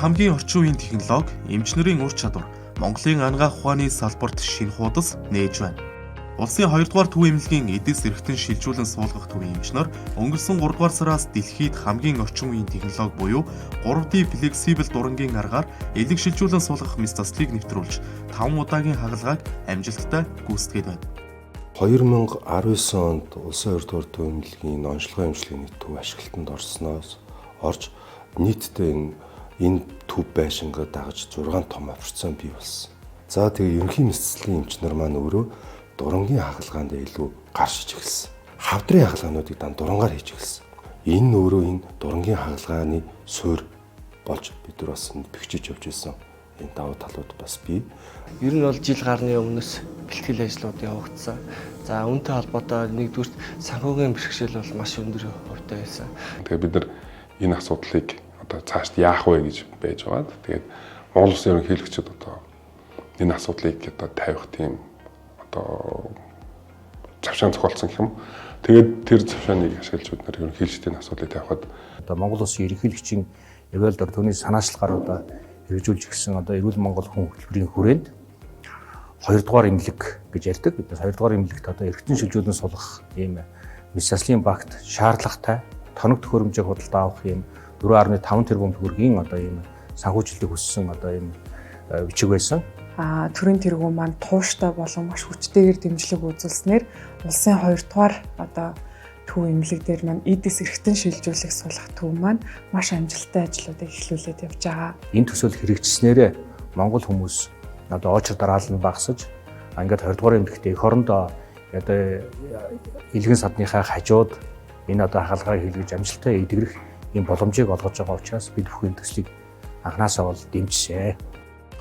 хамгийн орчин үеийн технологи, эмч нарын ур чадвар Монголын ангаах ухааны салбарт шинэ хуудас нээж байна. Улсын 2 дугаар төв эмнэлгийн эдис эрхтэн шилжүүлэн суулгах төвийн эмч нар өнгөрсөн 3 дугаар сараас дэлхийд хамгийн орчин үеийн технологи буюу 3D flexible дурангийн аргаар элэг шилжүүлэн суулгах мэс заслыг нэвтрүүлж 5 удаагийн хагалгааг амжилттай гүйцэтгээд байна. 2019 онд улсын 2 дугаар төв эмнэлгийн онцлогын эмчилгээний төв ашиглалтанд орж нийтдээ энэ төв байшингаа дагаж 6 том операцийн бий болсон. За тэгээ ерөнхий мэс заслын эмч нар маань өөрөө дурангийн хагалгаанд илүү гаршиж эхэлсэн. Хавдрын хагалгаануудыг дан дурангаар хийж эхэлсэн. Энэ өөрөө энэ дурангийн хагалгааны суурь болж бид нар бас бэхжиж явж байсан. Энэ давуу талууд бас бий. Ер нь бол жил гарны өмнөөс бэлтгэл ажлууд явагдсан. За үүнтэй холбоотой нэгдүгээр санхүүгийн бэрхшээл бол маш өндөр хувьтай байсан. Тэгээ бид нар энэ асуудлыг одоо цаашд яах вэ гэж байж байгаа. Тэгээд Монгол Улсын ерөнхийлөгчид одоо энэ асуудлыг одоо тавих тийм одоо завшаан зохиолсон гэх юм. Тэгээд тэр завшааныг ашиглаж бид нар ерөнхийлөгчдийн асуудлыг тавихад одоо Монгол Улсын ерөнхийлөгчийн эвэлдор түүний санаачлалаараа хэрэгжүүлж гисэн одоо эрүүл Монгол хүн хөтөлбөрийн хүрээнд 2 дугаар эмнэлэг гэж ярьдаг. Бид 2 дугаар эмнэлэгт одоо эргэтэн шилжүүлэн сулгах ийм мэс заслын багт шаардлагатай тоног төхөөрөмжийг худалдаж авах ийм 4.5 тэрбум төгрөгийн одоо ийм санхүүжилтийг хүссэн одоо ийм бичиг байсан. Төрийн тэргуун маань тууштай болон маш хүчтэйгээр дэмжлэг үзүүлснээр улсын 2 дугаар одоо төв эмнэлэг дээр маань эдис эрхтэн шилжүүлэх сулгах төв маань маш амжилттай ажлуудыг эхлүүлээд явж байгаа. Энэ төсөөл хэрэгжснээрээ Монгол хүмүүс одоо очир дараалал нь багасж ингээд 20 дугаар эмнэлэгт эх орондоо одоо илгэн садныхаа хажууд энэ одоо хаалгаа хийлгэж амжилттай эдгэрэх ийм боломжийг олгож байгаа учраас бид бүхэн төслийг анханасаа бол дэмжишээ.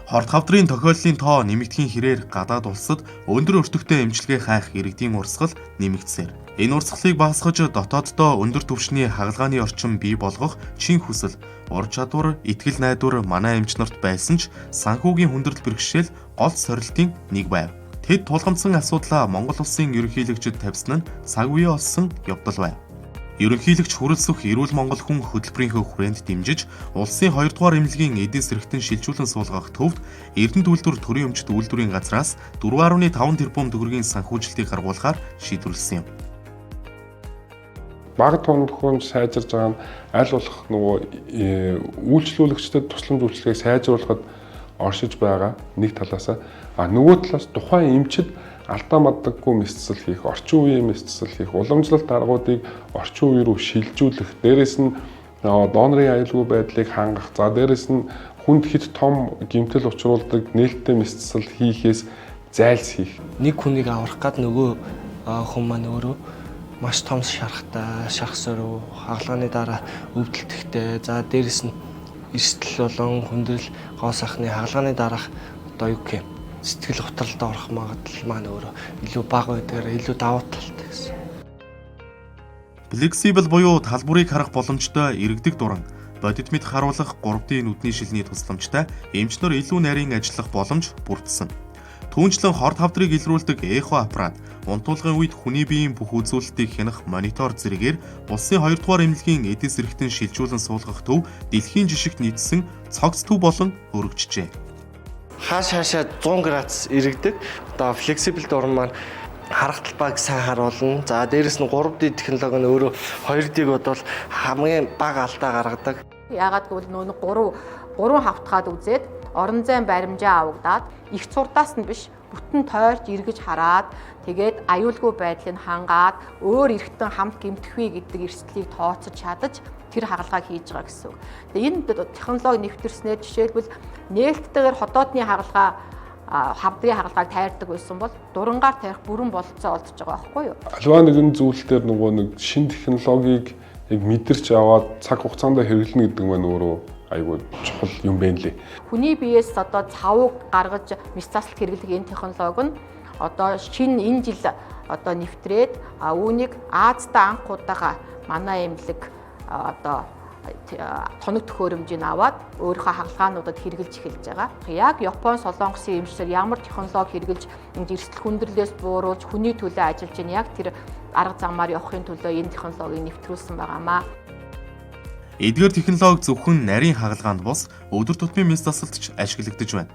Хорт хавдрын тохиоллын тоо нэмэгдэхийн хэрээр гадаад улсад өндөр өртөгтэй эмчилгээ хайх иргэдийн урсгал нэмэгдсээр. Энэ урсгалыг багасгаж дотооддоо өндөр түвшний хагалгааны орчин бий болгох чин хүсэл, ур чадвар, итгэл найдвар манай эмч нарт байсан ч санхүүгийн хүндрэл бэрхшээл гол сорилтын нэг байв. Тэд тулгамдсан асуудлаа Монгол Улсын ерөнхийлөгчид тавьсан нь цаг үе олсон явдал байв. Ерөнхийлөгч хүрэлцэх эрүүл Монгол хүн хөтөлбөрийнхөө хүрээнд дэмжиж улсын 2 дугаар эмнэлгийн эдис эрхтэн шилжүүлэн суулгах төвд Эрдэнэт үйлдвэр төрийн өмчт үйлдвэрийн газраас 4.5 тэрбум төгрөгийн санхүүжилтийг гаргуулахаар шийдвэрлэсэн юм. Бага тоног төхөөрөмж сайжирж байгаа нь аль болох нөгөө үйлчлүүлэгчдэд тусламж үйлчлэгийг сайжруулахад оршиж байгаа нэг талаас нөгөө талаас тухайн эмчид алдаа мадаггүй мэс засал хийх, орчин үеийн мэс засал хийх, уламжлалт аргуудыг орчин үе рүү шилжүүлэх, дээрэс нь донорын аюулгүй байдлыг хангах, за дээрэс нь хүнд хэд том гэмтэл учруулдаг нээлттэй мэс засал хийхээс зайлсхийх. Нэг хүнийг аврах гад нөгөө хүн маань өөрөө маш том шархтай, шарх сөрөв, хагалгааны дараа өвдөлттэй, за дээрэс нь эрсдэл болон хүндрэл гоо сахны хагалгааны дараах одоо юу гэх юм сэтгэл хөдлөлд орох магадлал маань өөрөө илүү бага байдгаар илүү давуу талтай гэсэн. Flexible буюу талбарыг харах боломжтой иргэдэг дуран, бодит мэд харуулах 3D нүдний шилний тусламжтай эмч нар илүү нарийн ажиллах боломж бүрдсэн. Түүнчлэн хорт хавдрыг илрүүлдэг эхо аппарат, унтуулгын үед хүний биеийн бүх үзүүлэлтийг хянах монитор зэрэгээр улсын 2 дугаар эмнэлгийн эдис эрхтэн шилжүүлэн суулгах төв дэлхийн жишгт нийцсэн цогц төв болон өргөжжээ. Хаашаа 100 градус эргэдэг. Одоо флексибл дуран маань харах талбайг сайн харуулна. За дээрэс нь 3D технологи нь өөрөө 2D-г бодвол хамгийн бага алдаа гаргадаг. Яагаад гэвэл нөө 3 хавтгаад үзээд орон зайн баримжаа авагдаад их цурдаас нь биш бүтэн тойрч эргэж хараад тэгээд аюулгүй байдлыг хангаад өөр эргэтэн хамт гэмтэх вэ гэдэг эрсдлийг тооцож чадаж тэр хагалгааг хийж байгаа гэсэн үг. Тэгээд энэ технологи нэвтэрснээр жишээлбэл нээлттэйгээр хотоодны хагалгаа хавдрын хагалгааг тайрдаг байсан бол дурангаар тарих бүрэн бололцоо олдож байгаа байхгүй юу? Аливаа нэгэн зүйл дээр нөгөө нэг шин технологиг яг мэдэрч аваад цаг хугацаанд хэрэглэнэ гэдэг нь өөрөө айгүй чухал юм байна лээ. Хүний биеэс одоо цавууг гаргаж мэс заслалт хэрэглэх энэ технологи нь одоо шинэ энэ жил одоо нэвтрээд үүнийг Азтай анх удаага манай эмнэлэг одоо тоног төхөөрөмжийг аваад өөрийнхөө хагалгаануудад хэрэгжилж эхэлж байгаа. Яг Япон, Солонгосын эмчнэр ямар технологи хэрэгжилж эрсдэл хүндрэлээс бууруулж хүний төлөө ажиллаж байна. Яг тэр арга замаар явахын төлөө энэ технологиг нэвтрүүлсэн байгаамаа. Эдгээр технологи зөвхөн нарийн хагалгаанд бус өдөр тутмын мэс засалд ч ашиглагдаж байна.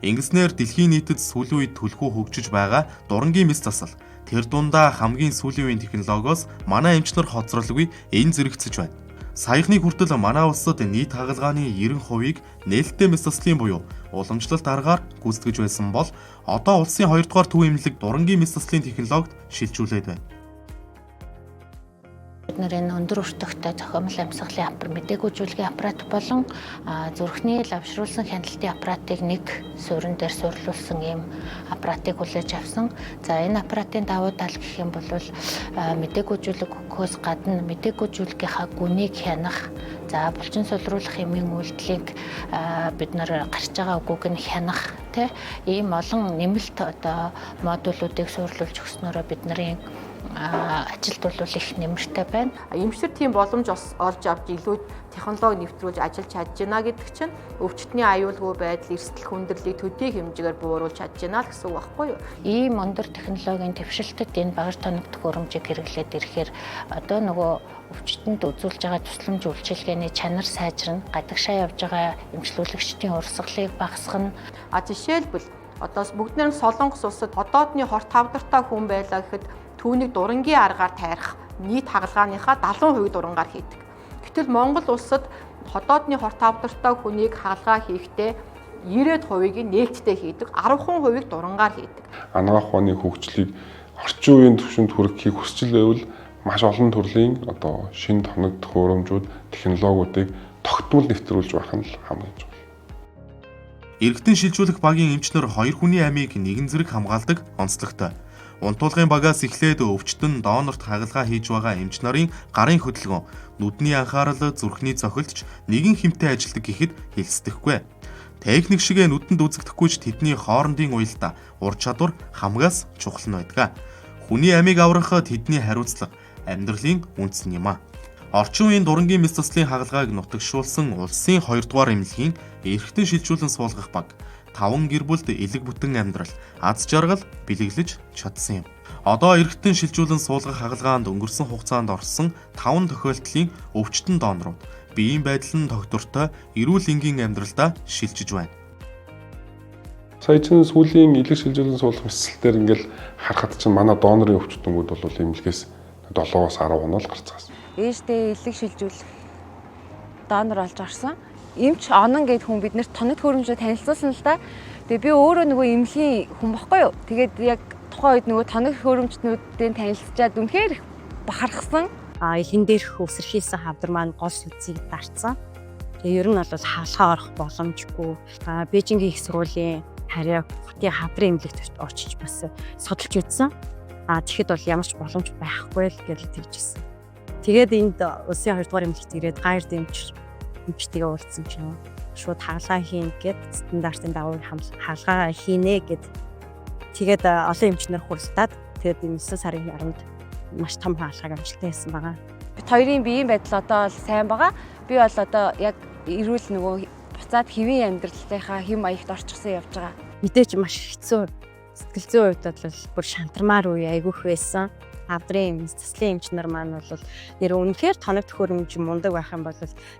Ингэснээр дэлхийн нийтэд сүүлийн үед түлхүү хөгжиж байгаа дурангийн мэс засал тэр дундаа хамгийн сүүлийн үеийн технологиос манай эмчнэр хоцролгүй энэ зэрэгцэж байна. Саяхны хүртэл манай улсад нийт хагалгааны 90%-ийг нээлттэй мэс заслын буюу уламжлалт аргаар гүйцэтгэж байсан бол одоо улсын 2 дугаар төв эмнэлэг дурангийн мэс заслын технологид шилжүүлээд байна. Бид нарын өндөр өртөгтэй зохиомжтой амьсгалын аппарат, мэдээгүйжүүлгийн аппарат болон зүрхний лавшруулсан хяналтын аппаратыг нэг суурин дээр суурилуулсан ийм аппаратыг хүлээж авсан. За энэ аппаратын давуу тал гэх юм бол мэдээгүйжүүлэг өгөхөөс гадна мэдээгүйжүүлгийнхаа гүнийг хянах, за булчин сулруулах хэмээн үйлдэлийг бид нар гарч байгаа үгүйг нь хянах, ийм олон нэмэлт одоо модулуудыг суурилуулж өгснөөрөө бид нарын ажилд бол их нэмэртэй байна. Эмчнэр тийм боломж олж авч илүү технологи нэвтрүүлж ажиллаж чадж байна гэдэг чинь өвчтний аюулгүй байдал, эрсдэл хүндрэлийг төдий хэмжээгээр бууруулж чадж байна гэсэн үг байхгүй юу? Ийм өндөр технологийн дэвшилтэд энэ багаж тоног төхөөрөмжийг хэрэглээд ирэхээр одоо нөгөө өвчтөнд үзүүлж байгаа тусламж үйлчилгээний чанар сайжрна, гадагшаа явж байгаа эмчлүүлэгчдийн урсгалыг багасгана. Жишээлбэл одоо бүгд нэг Солонгос улсад одоодны хорт тавдартай хүн байлаа гэхэд түүнийг дурангийн аргаар тайрах нийт хагалгааныхаа 70% дурангаар хийдэг. Гэтэл Монгол улсад хотоодны хорт тавдартай хүнийг хагалгаа хийхдээ 90%-ийг нээлттэй хийдэг, 10% дурангаар хийдэг. Анагаах ухааны хөгжлийг орчин үеийн түвшинд хүрэхийг хүсч байвал маш олон төрлийн одоо шинэ тоног төхөөрөмжүүд, технологиудыг тогтмол нэвтрүүлж байх нь хамгийн чухал. Иргэдэн шилжүүлэх багийн эмчнэр 2 хүний амийг нэгэн зэрэг хамгаалдаг онцлогтой. Унтуулгын багаас эхлээд өвчтөн донорт хагалгаа хийж байгаа эмч нарын гарын хөдөлгөөн, нүдний анхаарал, зүрхний цохилтч нэгэн хэмтэй ажилдаг гэхэд хэлцдэхгүй. Техник шигээ нүдэнд үзэгдэхгүйч тэдний хоорондын уялдаа, ур чадвар хамгаас чухал нь байдаг. Хүний амийг аврах тэдний хариуцлага амьдралын үндэс юм а. Орчин үеийн дурангийн мэс заслын хагалгааг нутагшуулсан улсын 2 дугаар эмнэлгийн эрхтэн шилжүүлэн суулгах баг 5 гэр бүлд элэг бүтэн амьдрал, аз жаргал бэлэглэж чадсан юм. Одоо эрхтэн шилжүүлэн суулгах хагалгаанд өнгөрсөн хугацаанд орсон 5 тохиолдлын өвчтөн донорууд биеийн байдал нь тогтвортой, эрүүл энгийн амьдралдаа шилжиж байна. Сая чинь сүүлийн элэг шилжүүлэн суулгах мэсэлтээр ингээл харахад чинь манай донорын өвчтөнгүүд бол эмнэлгээс 7-10 хоног гарцгаас. Ээжтэй элэг шилжүүлэх донор болж орсон. Эмч онон гэд хүн биднэрт тоног төхөөрөмжөд танилцуулсан л да. Тэгээ би өөрөө нөгөө эмнэлгийн хүн баггүй юу. Тэгээд яг тухайн үед нөгөө тоног төхөөрөмжтнүүдтэй танилцчаад үнэхээр их бахархсан. Элэн дээрх өсөрхийсэн хавдар маань гол сүнсийг дарцсан. Тэгээ ер нь бол хаалгаа орох боломжгүй. Бээжингийн их сургуулийн харьяа хотын хавдрын эмнэлэгт очиж бас судалж үзсэн. Тэгэхэд бол ямар ч боломж байхгүй л гэж тэгжсэн. Тэгээд энд улсын 2 дугаар эмнэлэгт ирээд гайр эмчтэйгээ уулзсан чинь шууд хаалгаа хийн гэд стандартын дагуу хаалгаа хийнэ гэд тэгээд олон эмчнэр хуралдаад тэгээд 9 сарын 10-нд маш том хаалгааг амжилттай хийсэн байгаа. Бид хоёрын биеийн байдал одоо бол сайн байгаа. Би бол одоо яг эрүүл нөгөө буцаад хэвийн амьдралынхаа хэм маягт орчихсон явж байгаа. Мэдээж маш хэцүү. Сэтгэл зүйн хувьд бол бүр шантармаар үе айгүйх байсан. Хавдрын заслын эмчнэр маань бол нэр үнэхээр тоног төхөөрөмж мундаг байх юм бол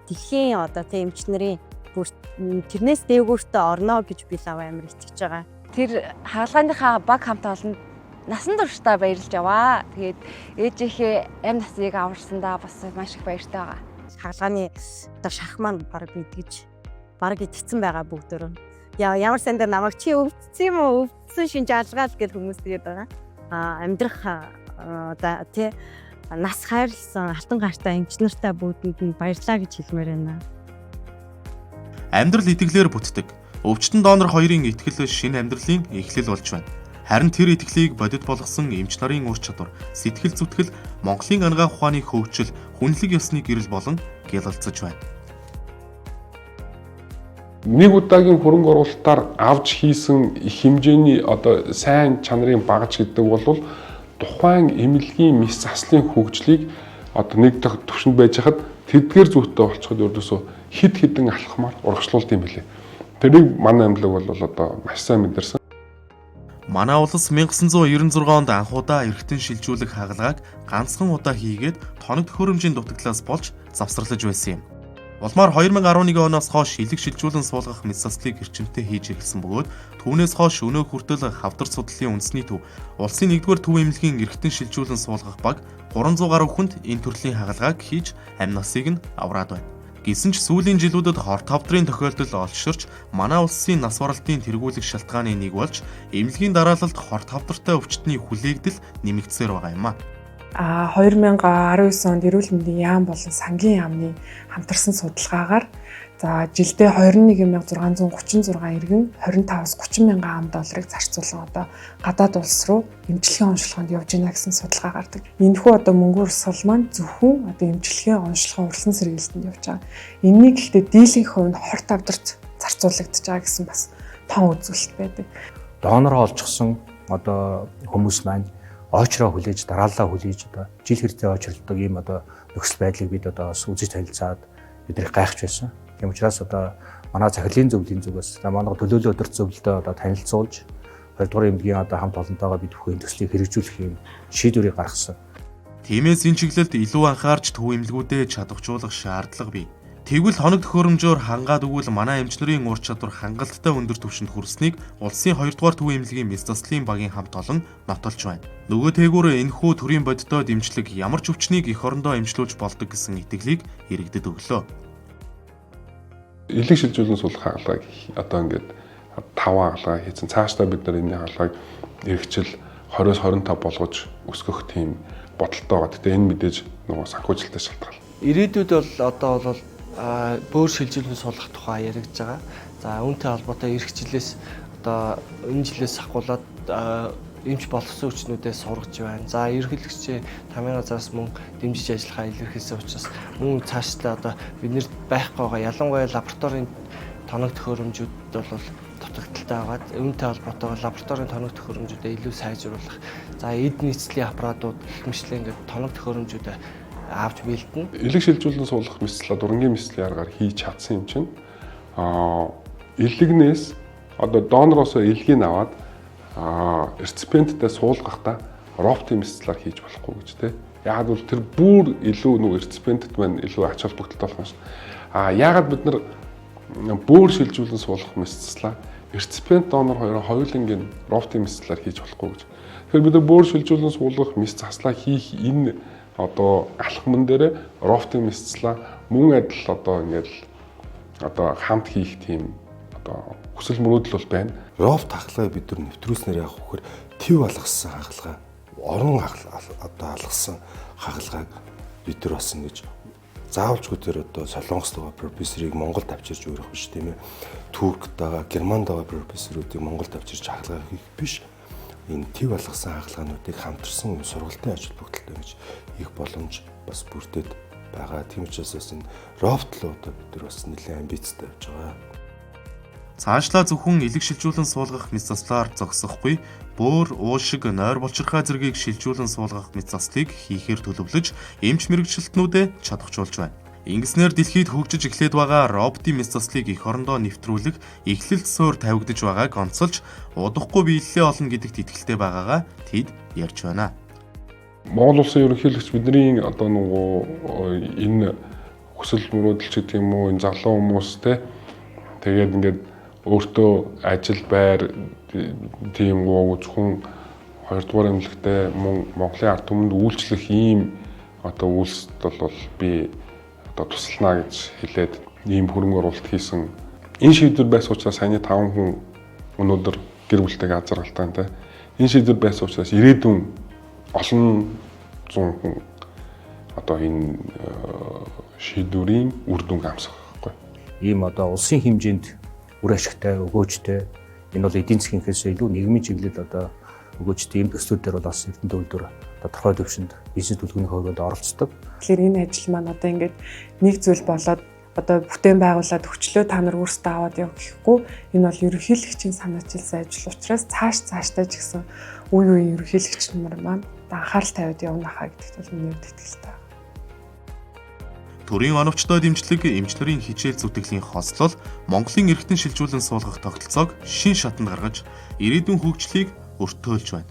дэлхийн одоо тийм эмчнэрийн бүр тэрнээс дээгүүртээ орно гэж би лав амар итгэж байгаа. Тэр хаалгааныхаа баг хамтаа олон насан туршдаа баярлж яваа. Тэгээд ээжийнхээ амь насыг аварсандаа бас маш их баяртай байгаа. Хаалгааны одоо шарх маань баг итгэцэн байгаа бүгдөө. Ямар сайн дээр намайг чи өвдсөн юм уу? Өвдсөн шинж алгаал гэж хүмүүс тэгээд байгаа. Амьдрах одоо тий нас хайрлсан алтан гартай эмчнэртэй бүгдэнд нь баярлалаа гэж хэлмээр байна. Амьдрал итгэлээр бүтдэг. Өвчтөн донор хоёрын итгэл шинэ амьдралын эхлэл болж байна. Харин тэр итгэлийг бодит болгосон эмч нарын ур чадвар, сэтгэл зүтгэл Монголын анагаах ухааны хөгжил, хүнлэг ёсны гэрэл болон гялалцаж байна. Нэг удаагийн хөрөнгө оруулалтаар авч хийсэн их хэмжээний одоо сайн чанарын багаж гэдэг бол тухайн эмнэлгийн мэс заслын хөгжлийг одоо нэг төвшөнд байж хахад тэдгээр зүйтэй болчиход ердөөсөө хид хідэн алхмаар урагшлуулт юм билээ. Тэрийг манай эмнэлэг бол одоо маш сайн мэдэрсэн. Манай улс 1996 онд анхудаа эрхтэн шилжүүлэх хагалгааг ганцхан удаа хийгээд тоног төхөөрөмжийн дутагдлаас болж завсарлаж байсан юм. Улмаар 2011 оноос хойш илэг шилжүүлэн суулгах мэт заслыг эрчимтэй хийж эхэлсэн бөгөөд түүнээс хойш өнөө хүртэл хавдар судлалын үндэсний төв улсын 1-р төв эмнэлгийн эргэтэн шилжүүлэн суулгах баг 300 гаруй хүнд энэ төрлийн хагалгааг хийж амь насыг нь авраад байна. Гэсэн ч сүүлийн жилүүдэд хорт хавдрын тохиолдол олширч манай улсын нас баралтын тэргүүлэх шалтгааны нэг болж эмнэлгийн дараалалд хорт хавдартай өвчтний хүлээгдэл нэмэгдсээр байгаа юм а. 2019 онд эрүүл мэндийн яам болон сангийн яамны хамтарсан судалгаагаар за жилдээ 21636 иргэн 25-30 мянган $30,000 зарцуулан одоо гадаад улс руу эмчилгээний онцлогоонд явж байна гэсэн судалгаа гардаг. Энэхүү одоо мөнгө урсгал маань зөвхөн одоо эмчилгээний онцлогоо урьдчилан сэргийлэлтэнд явж байгаа. Энэний гэхдээ дийлэнх хувь нь хорт авдарт зарцуулагдаж байгаа гэсэн бас тоон үзүүлэлт байдаг. Донороо олчихсон одоо хүмүүс маань очроо хүлээж дарааллаа хүлээж одоо жил хэрцээ очролдог ийм одоо нөхцөл байдлыг бид одоо үзэж танилцаад биднийг гайхаж байсан. Тийм учраас одоо манай захирлын зөвлөлийн зүгээс манай төлөөлөл өдөр зөвлөлтөд одоо танилцуулж 2-р эмнэлгийн одоо хамт олонтойгоо бид бүхэн төслийг хэрэгжүүлэх юм шийдвэрийг гаргасан. Тиймээс энэ чиглэлд илүү анхаарч төв эмнэлгүүдэд чадваржуулах шаардлага бий. Тэгвэл хоног төхөөрөмжөөр хангаад өгвөл манай эмчнэрийн ур чадвар хангалттай өндөр түвшинд хүрснийг улсын 2-р төв эмнэлгийн мэс заслын багийн хамт олон нотолж байна. Нөгөө тээгүүр энэхүү төрийн бодиттой дэмжлэг ямар ч өвчнийг эх орондоо эмчлүүлж болдог гэсэн итгэлийг иргэдэд өглөө. Илэг шилжүүлэн суулгах хагалгааг одоо ингээд 5 хагалгаа хийсэн. Цаашдаа бид нар энэ хагалгааг эргэжил 20-с 25 болгож өсгөх тийм бодолтой байгаа. Гэтэ энэ мэдээж нөгөө санхүүжилттэй шалтгаална. Ирээдүйд бол одоо бол бөөр шилжүүлэн суулгах тухай яригдж байгаа. За үүнтэй холбоотой эх жилээс одоо энэ жилээс ахгуулаад эмч боловсон хүчнүүдээс сургаж байна. За ерөнхийлөгчийн тамийн газраас мөн дэмжиж ажиллахаа илэрхийлсэн учраас мөн цаашдаа одоо биднэрт байхгүй байгаа ялангуяа лабораторийн тоног төхөөрөмжүүд бол дутагдaltaй байгаад үүнтэй холбоотойгоор лабораторийн тоног төхөөрөмжүүдээ илүү сайжруулах. За эд нийцлийн аппаратууд гэмшлээ ингээд тоног төхөөрөмжүүдээ авч бэлдэнэ. Илэг шилжүүлэн суулгах мэслээ дурангийн мэслийн аргаар хийж чадсан юм чинь илэгнээс одоо донороос илгийг аваад реципиенттэй суулгахдаа роботын мэслэлээр хийж болохгүй гэж тий. Яг бол тэр бүр илүү нэг реципиентэд маань илүү ач холбогдолтой болох юм шиг. Яагаад бид нар бөөр шилжүүлэн суулгах мэслэлээ реципиент донор хоёулангийн роботын мэслэлээр хийж болохгүй гэж. Тэгэхээр бид нар бөөр шилжүүлэн суулгах мэс заслаа хийх энэ одоо алхман дээр роботын мэслэлээ мөн адил одоо ингээд одоо хамт хийх тийм одоо хүсэл мөрөөдөл бол байна. Робот хагалгааг бид нар нэвтрүүлснээр яг хөөхөр төв алгасан хагалгаа, орон одоо алгасан хагалгааг бид нар бас ингэж заавалжгүй тэр одоо Солонгост байгаа профессорыг Монголд авчирч өөрөх биш тийм ээ. Туркд байгаа, Германд байгаа профессоруудыг Монголд авчирч хагалгаа хийх биш. Энэ төв алгасан хагалгаануудыг хамтарсан сургалтын ажил бүгдэлтэй гэж их боломж бас бүрдээд байгаа. Тийм учраас бас энэ роботлуудад бид нар бас нэлээд амбицтай байж байгаа. Цаашлаа зөвхөн илэг шилжүүлэн суулгах мэт заслаар зогсохгүй, бөөр, уушиг, нойр булчирхай зэргийг шилжүүлэн суулгах мэт заслыг хийхээр төлөвлөж, эмч мэргэжилтнүүдэд чадахжуулж байна. Ингэснээр дэлхийд хөгжиж эхлээд байгаа роботын мэт заслыг эх орондоо нэвтрүүлэх, эхлэлт суурь тавигдж байгааг онцолж, удахгүй биелэлээ олно гэдэгт итгэлтэй байгаагаа тэд ярьж байна. Монгол улсын ерөнхийлөгч бидний одоо нөгөө энэ хүсэл мөрөөдөл гэдэг юм уу, энэ залуу хүмүүс те тэгээд ингээд өөртөө ажил байр тийм гоо зөвхөн 2-р эмнэлэгтээ мөн Монголын ард түмэнд үйлчлэх ийм одоо үйлсд бол би одоо туслана гэж хэлээд ийм хөрөнгө оруулалт хийсэн. Энэ шийдвэр байсан учраас саяны 5 хүн өнөөдөр гэр бүлтэйгээ азаргалтай. Энэ шийдвэр байсан учраас ирээдүйн олон зуун хүн одоо энэ шийдвэрийн үр дүнг амсах байхгүй. Ийм одоо улсын хэмжээнд үр ашигтай, өгөөжтэй энэ бол эдийн засгийнхээс илүү нийгмийн чиглэлд одоо өгөөжтэй ийм төслүүд дээр бол бас эрдэнэ төвлөрөөр тодорхой төвшөнд бизнес төлөвлөгөөний хувьд оролцдог. Тэгэхээр энэ ажил маань одоо ингээд нэг зүйл болоод одоо бүтээн байгуулад өчлөө та нар өөрсдөө аваад яв гэхгүй энэ бол ерөнхийлөгчийн санаачилсан ажил учраас цаашдаа ч гэсэн үе үеийн ерөнхийлөгч нар маань анхаарал тавиад явна хаа гэдэгт бол миний хувьд итгэлтэй. Төрийн оновчтой дэмжлэг, эмчнэрийн хичээл зүтгэлийн хослол Монголын эргэтэн шилжүүлэн суулгах тогтолцоог шин шатанд гаргаж, ирээдүйн хөгжлийг өртөөлж байна.